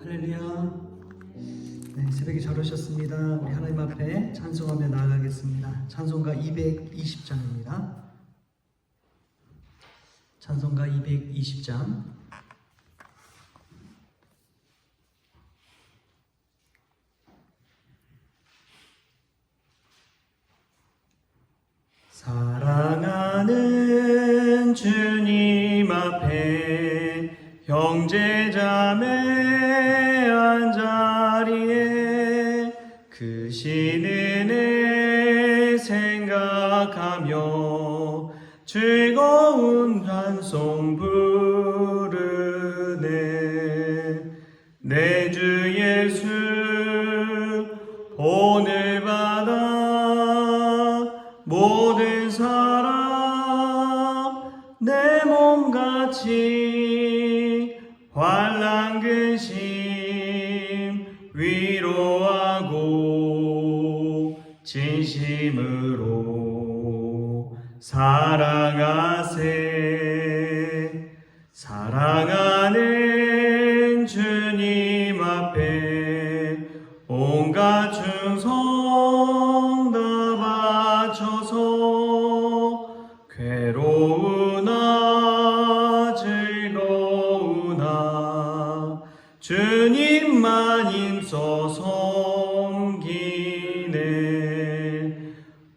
할렐루야. 네, 새벽에 잘 오셨습니다. 우리 하나님 앞에 찬송하며 나아가겠습니다. 찬송가 220장입니다. 찬송가 220장. 사랑하는 주님 앞에 형제자매 한자리에 그 신은혜 생각하며 즐거운 찬송 부르네. 내 주 예수 본을 받아 모든 사람 내 몸같이 환난 근심 위로하고 진심으로 사랑하세. 사랑하는 주님 앞에 온갖 충성 다 바쳐서 괴로우나 즐거우나 주님만 힘써 섬기네.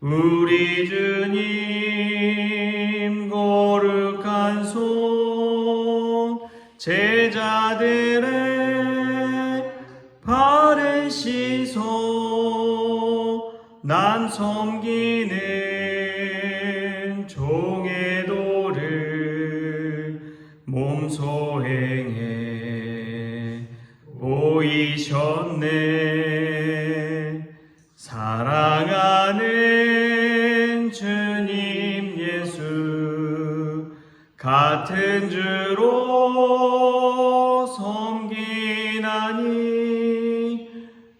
우리 주님 거룩한 손 제자들의 바른 시선 난 섬기는 종의 도를 몸소 행해 보이셨네. 사랑하는 주님 예수 같은 주로 섬기나니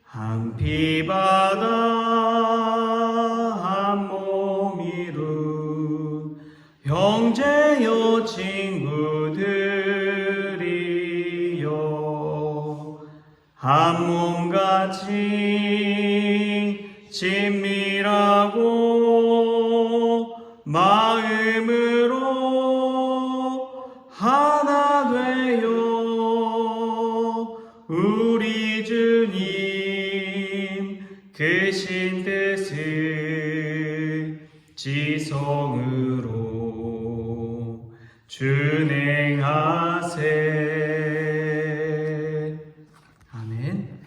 한 피바다 한 몸 이룬 형제여 친구들이여 한 몸같이 친밀하고 마음으로 하나 되어 우리 주님 크신 뜻을 지성으로 준행하세. 아멘.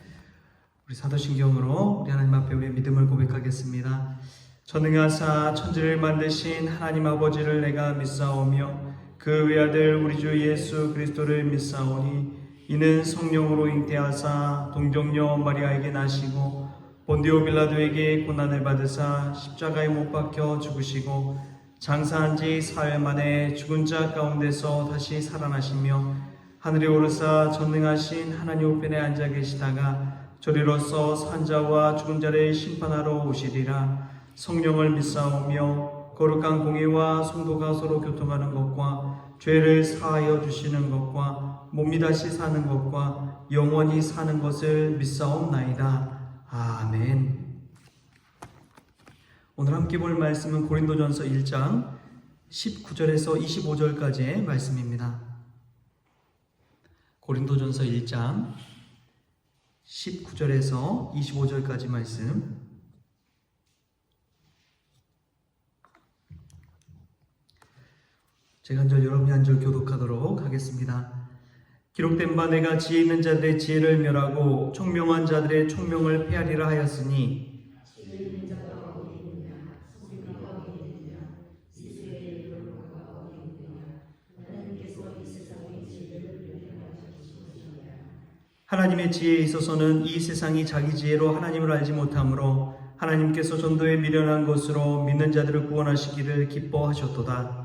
우리 사도신경으로 우리 하나님 앞에 우리의 믿음을 고백하겠습니다. 전능하사 천지를 만드신 하나님 아버지를 내가 믿사오며 그 외아들 우리 주 예수 그리스도를 믿사오니 이는 성령으로 잉태하사 동정녀 마리아에게 나시고 본디오 빌라도에게 고난을 받으사 십자가에 못 박혀 죽으시고 장사한 지 사흘 만에 죽은 자 가운데서 다시 살아나시며 하늘에 오르사 전능하신 하나님 우편에 앉아 계시다가 저리로서 산자와 죽은 자를 심판하러 오시리라. 성령을 믿사오며 거룩한 공의와 성도가 서로 교통하는 것과 죄를 사하여 주시는 것과 몸이 다시 사는 것과 영원히 사는 것을 믿사옵나이다. 아멘. 오늘 함께 볼 말씀은 고린도전서 1장 19절에서 25절까지의 말씀입니다. 고린도전서 1장 19절에서 25절까지 말씀. 제가 한 절 여러분이 한 절 교독하도록 하겠습니다. 기록된 바 내가 지혜 있는 자들의 지혜를 멸하고 총명한 자들의 총명을 폐하리라 하였으니 하나님의 지혜에 있어서는 이 세상이 자기 지혜로 하나님을 알지 못하므로 하나님께서 전도에 미련한 것으로 믿는 자들을 구원하시기를 기뻐하셨도다.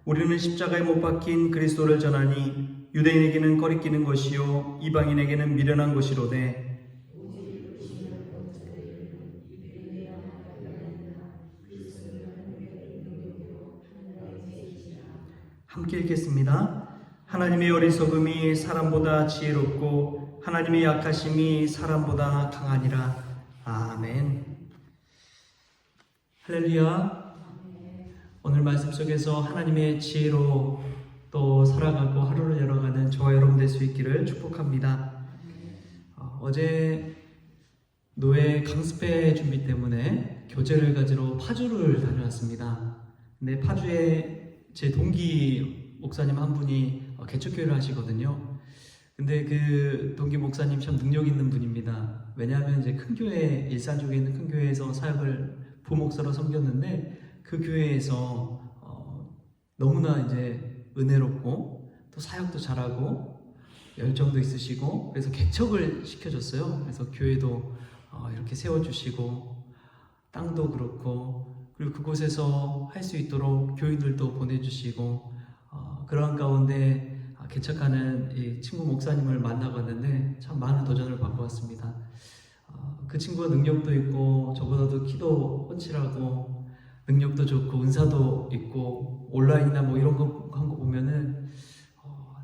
우리는 십자가에 못 박힌 그리스도를 전하니 유대인에게는 거리끼는 것이요 이방인에게는 미련한 것이로되 함께 읽겠습니다. 하나님의 어리석음이 사람보다 지혜롭고 하나님의 약하심이 사람보다 강하니라. 아멘. 할렐루야. 오늘 말씀 속에서 하나님의 지혜로 또 살아가고 하루를 열어가는 저와 여러분 될 수 있기를 축복합니다. 어제 노예 강습회 준비 때문에 교제를 가지러 파주를 다녀왔습니다. 근데 파주에 제 동기 목사님 한 분이 개척교회를 하시거든요. 근데 그 동기 목사님 참 능력 있는 분입니다. 왜냐하면 이제 큰 교회, 일산 쪽에 있는 큰 교회에서 사역을 부목사로 섬겼는데 그 교회에서 너무나 이제 은혜롭고 또 사역도 잘하고 열정도 있으시고 그래서 개척을 시켜줬어요. 그래서 교회도 이렇게 세워주시고 땅도 그렇고 그리고 그곳에서 할 수 있도록 교인들도 보내주시고 그러한 가운데 개척하는 이 친구 목사님을 만나봤는데 참 많은 도전을 받고 왔습니다. 그 친구가 능력도 있고 저보다도 키도 훤칠하고 능력도 좋고 은사도 있고 온라인이나 뭐 이런 거 한 거 보면은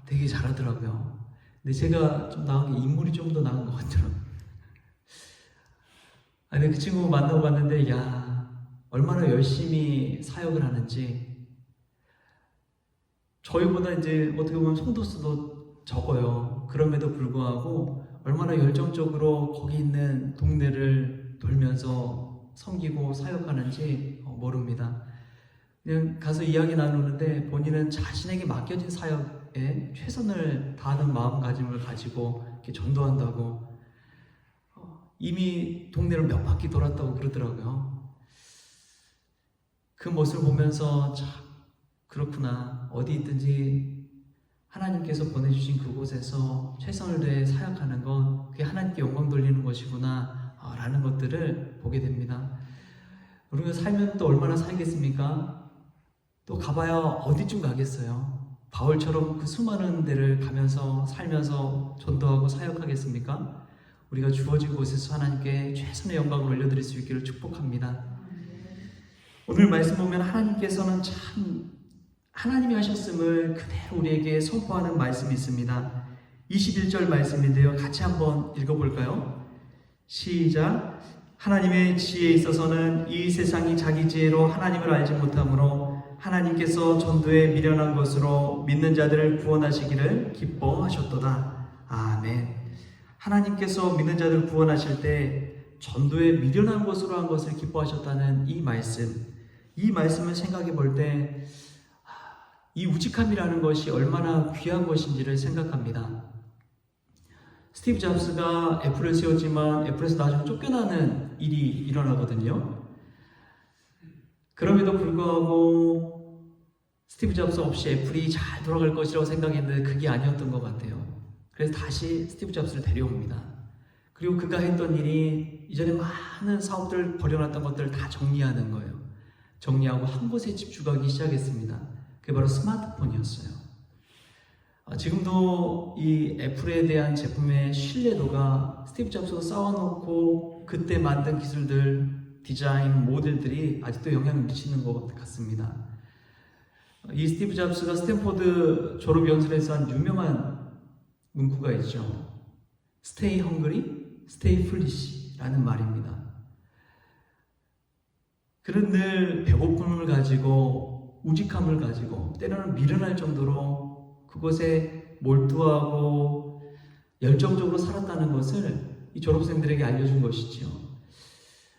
되게 잘하더라고요. 근데 제가 좀 나은 게 인물이 좀 더 나은 것 같더라고요. 근데 그 친구 만나고 봤는데 야 얼마나 열심히 사역을 하는지 저희보다 이제 어떻게 보면 성도 수도 적어요. 그럼에도 불구하고 얼마나 열정적으로 거기 있는 동네를 돌면서 섬기고 사역하는지 모릅니다. 그냥 가서 이야기 나누는데 본인은 자신에게 맡겨진 사역에 최선을 다하는 마음가짐을 가지고 이렇게 전도한다고 이미 동네를 몇 바퀴 돌았다고 그러더라고요. 그 모습을 보면서 참 그렇구나. 어디 있든지 하나님께서 보내주신 그곳에서 최선을 다해 사역하는 건 그게 하나님께 영광 돌리는 것이구나 라는 것들을 보게 됩니다. 우리가 살면 또 얼마나 살겠습니까? 또 가봐야 어디쯤 가겠어요? 바울처럼 그 수많은 데를 가면서 살면서 전도하고 사역하겠습니까? 우리가 주어진 곳에서 하나님께 최선의 영광을 올려드릴 수 있기를 축복합니다. 오늘 말씀 보면 하나님께서는 참 하나님이 하셨음을 그대로 우리에게 선포하는 말씀이 있습니다. 21절 말씀인데요. 같이 한번 읽어볼까요? 시작. 하나님의 지혜에 있어서는 이 세상이 자기 지혜로 하나님을 알지 못하므로 하나님께서 전도에 미련한 것으로 믿는 자들을 구원하시기를 기뻐하셨도다. 아멘. 하나님께서 믿는 자들을 구원하실 때 전도에 미련한 것으로 한 것을 기뻐하셨다는 이 말씀을 생각해 볼 때 이 우직함이라는 것이 얼마나 귀한 것인지를 생각합니다. 스티브 잡스가 애플을 세웠지만 애플에서 나중에 쫓겨나는 일이 일어나거든요. 그럼에도 불구하고 스티브 잡스 없이 애플이 잘 돌아갈 것이라고 생각했는데 그게 아니었던 것 같아요. 그래서 다시 스티브 잡스를 데려옵니다. 그리고 그가 했던 일이 이전에 많은 사업들을 벌여놨던 것들을 다 정리하는 거예요. 정리하고 한 곳에 집중하기 시작했습니다. 그게 바로 스마트폰이었어요. 지금도 이 애플에 대한 제품의 신뢰도가 스티브 잡스가 쌓아놓고 그때 만든 기술들, 디자인, 모델들이 아직도 영향을 미치는 것 같습니다. 이 스티브 잡스가 스탠포드 졸업 연설에서 한 유명한 문구가 있죠. Stay hungry, stay foolish 라는 말입니다. 그는 늘 배고픔을 가지고 우직함을 가지고 때로는 미련할 정도로 그곳에 몰두하고 열정적으로 살았다는 것을 이 졸업생들에게 알려준 것이지요.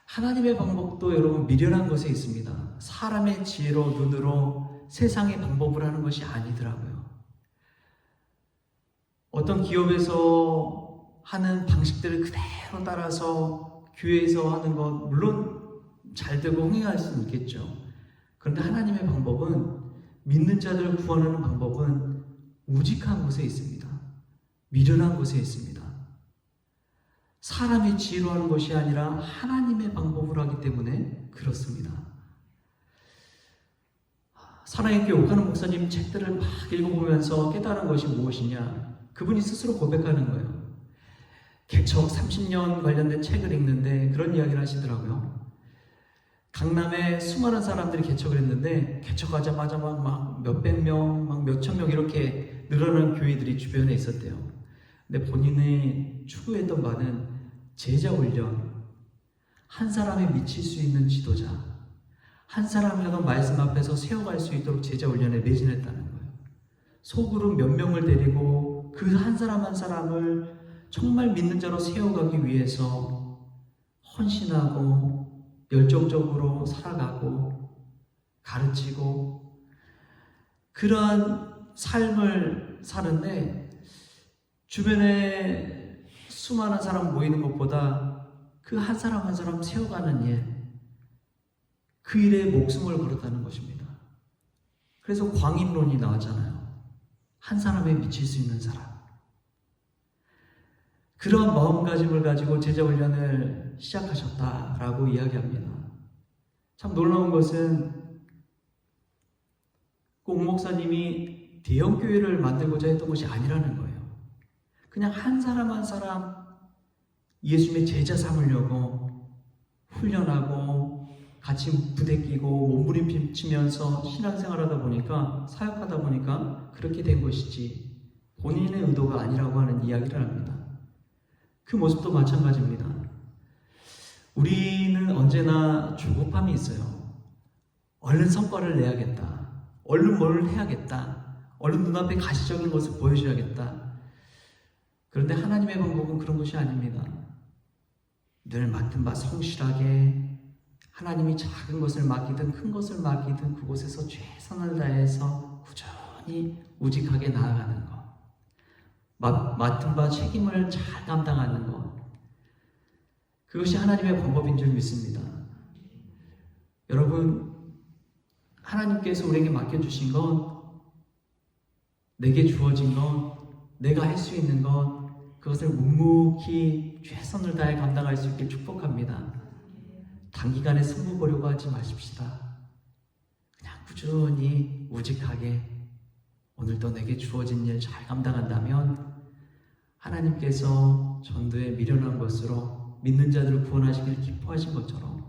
하나님의 방법도 여러분 미련한 것에 있습니다. 사람의 지혜로 눈으로 세상의 방법을 하는 것이 아니더라고요. 어떤 기업에서 하는 방식들을 그대로 따라서 교회에서 하는 것 물론 잘 되고 흥행할 수는 있겠죠. 그런데 하나님의 방법은 믿는 자들을 구원하는 방법은 우직한 곳에 있습니다. 미련한 곳에 있습니다. 사람의 지혜로 하는 것이 아니라 하나님의 방법으로 하기 때문에 그렇습니다. 사랑의 교회 옥하는 목사님 책들을 막 읽어보면서 깨달은 것이 무엇이냐? 그분이 스스로 고백하는 거예요. 개척 30년 관련된 책을 읽는데 그런 이야기를 하시더라고요. 강남에 수많은 사람들이 개척을 했는데 개척하자마자 막 몇백 명, 막 몇천 명 이렇게 이렇게 늘어난 교회들이 주변에 있었대요. 근데 본인이 추구했던 바는 제자 훈련, 한 사람이 미칠 수 있는 지도자, 한 사람이라도 말씀 앞에서 세워갈 수 있도록 제자 훈련에 매진했다는 거예요. 소그룹 몇 명을 데리고 그 한 사람 한 사람을 정말 믿는 자로 세워가기 위해서 헌신하고 열정적으로 살아가고 가르치고 그러한 삶을 사는데 주변에 수많은 사람 모이는 것보다 그 한 사람 한 사람 세워가는 일, 그 일에 목숨을 걸었다는 것입니다. 그래서 광인론이 나왔잖아요. 한 사람에 미칠 수 있는 사람. 그런 마음가짐을 가지고 제자훈련을 시작하셨다라고 이야기합니다. 참 놀라운 것은 꼭 목사님이 대형 교회를 만들고자 했던 것이 아니라는 거예요. 그냥 한 사람 한 사람 예수님의 제자 삼으려고 훈련하고 같이 부대끼고 몸부림치면서 신앙생활하다 보니까 사역하다 보니까 그렇게 된 것이지 본인의 의도가 아니라고 하는 이야기를 합니다. 그 모습도 마찬가지입니다. 우리는 언제나 조급함이 있어요. 얼른 성과를 내야겠다. 얼른 뭘 해야겠다. 얼른 눈앞에 가시적인 것을 보여줘야겠다. 그런데 하나님의 방법은 그런 것이 아닙니다. 늘 맡은 바 성실하게 하나님이 작은 것을 맡기든 큰 것을 맡기든 그곳에서 최선을 다해서 꾸준히 우직하게 나아가는 것. 맡은 바 책임을 잘 감당하는 것. 그것이 하나님의 방법인 줄 믿습니다. 여러분, 하나님께서 우리에게 맡겨주신 것, 내게 주어진 것, 내가 할 수 있는 것, 그것을 묵묵히 최선을 다해 감당할 수 있게 축복합니다. 단기간에 승부 보려고 하지 마십시다. 그냥 꾸준히 우직하게 오늘도 내게 주어진 일 잘 감당한다면 하나님께서 전도에 미련한 것으로 믿는 자들을 구원하시길 기뻐하신 것처럼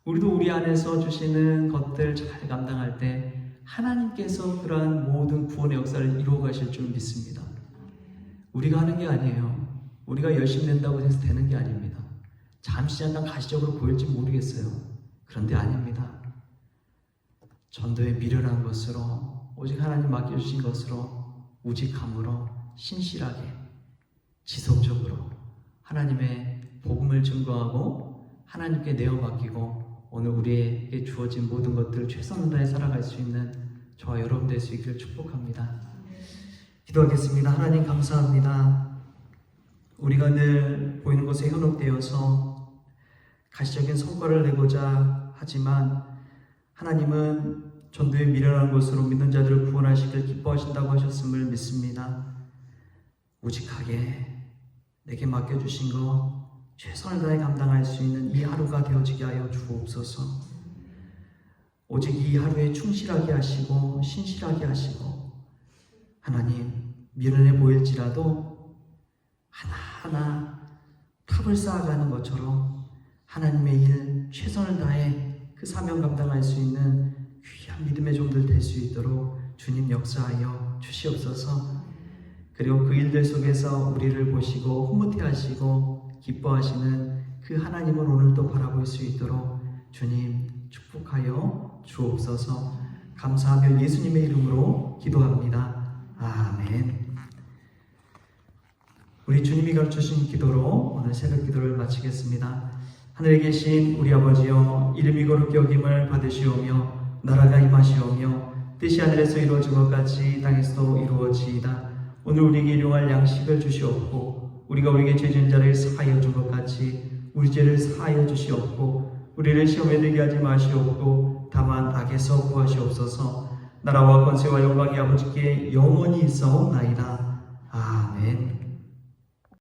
우리도 우리 안에서 주시는 것들 잘 감당할 때 하나님께서 그러한 모든 구원의 역사를 이루어 가실 줄 믿습니다. 우리가 하는 게 아니에요. 우리가 열심히 된다고 해서 되는 게 아닙니다. 잠시 잠깐 가시적으로 보일지 모르겠어요. 그런데 아닙니다. 전도에 미련한 것으로 오직 하나님 맡겨주신 것으로 우직함으로 신실하게 지속적으로 하나님의 복음을 증거하고 하나님께 내어 맡기고 오늘 우리에게 주어진 모든 것들을 최선을 다해 살아갈 수 있는 저와 여러분 될 수 있기를 축복합니다. 기도하겠습니다. 하나님 감사합니다. 우리가 늘 보이는 것에 현혹되어서 가시적인 성과를 내고자 하지만 하나님은 전도에 미련한 것으로 믿는 자들을 구원하시길 기뻐하신다고 하셨음을 믿습니다. 우직하게 내게 맡겨주신 것 최선을 다해 감당할 수 있는 이 하루가 되어지게 하여 주옵소서. 오직 이 하루에 충실하게 하시고 신실하게 하시고 하나님 미련해 보일지라도 하나하나 탑을 쌓아가는 것처럼 하나님의 일 최선을 다해 그 사명 감당할 수 있는 귀한 믿음의 종들 될 수 있도록 주님 역사하여 주시옵소서. 그리고 그 일들 속에서 우리를 보시고 흐뭇해 하시고 기뻐하시는 그 하나님을 오늘도 바라볼 수 있도록 주님 축복하여 주옵소서. 감사하며 예수님의 이름으로 기도합니다. 아멘. 우리 주님이 가르쳐주신 기도로 오늘 새벽 기도를 마치겠습니다. 하늘에 계신 우리 아버지여, 이름이 거룩히 여김을 받으시오며 나라가 임하시오며 뜻이 하늘에서 이루어진 것 같이 땅에서도 이루어지이다. 오늘 우리에게 일용할 양식을 주시옵고 우리가 우리에게 죄 지은 자를 사하여 준 것 같이 우리 죄를 사하여 주시옵고 우리를 시험에 들게 하지 마시옵고 다만 악에서 구하시옵소서. 나라와 권세와 영광이 아버지께 영원히 있사옵나이다.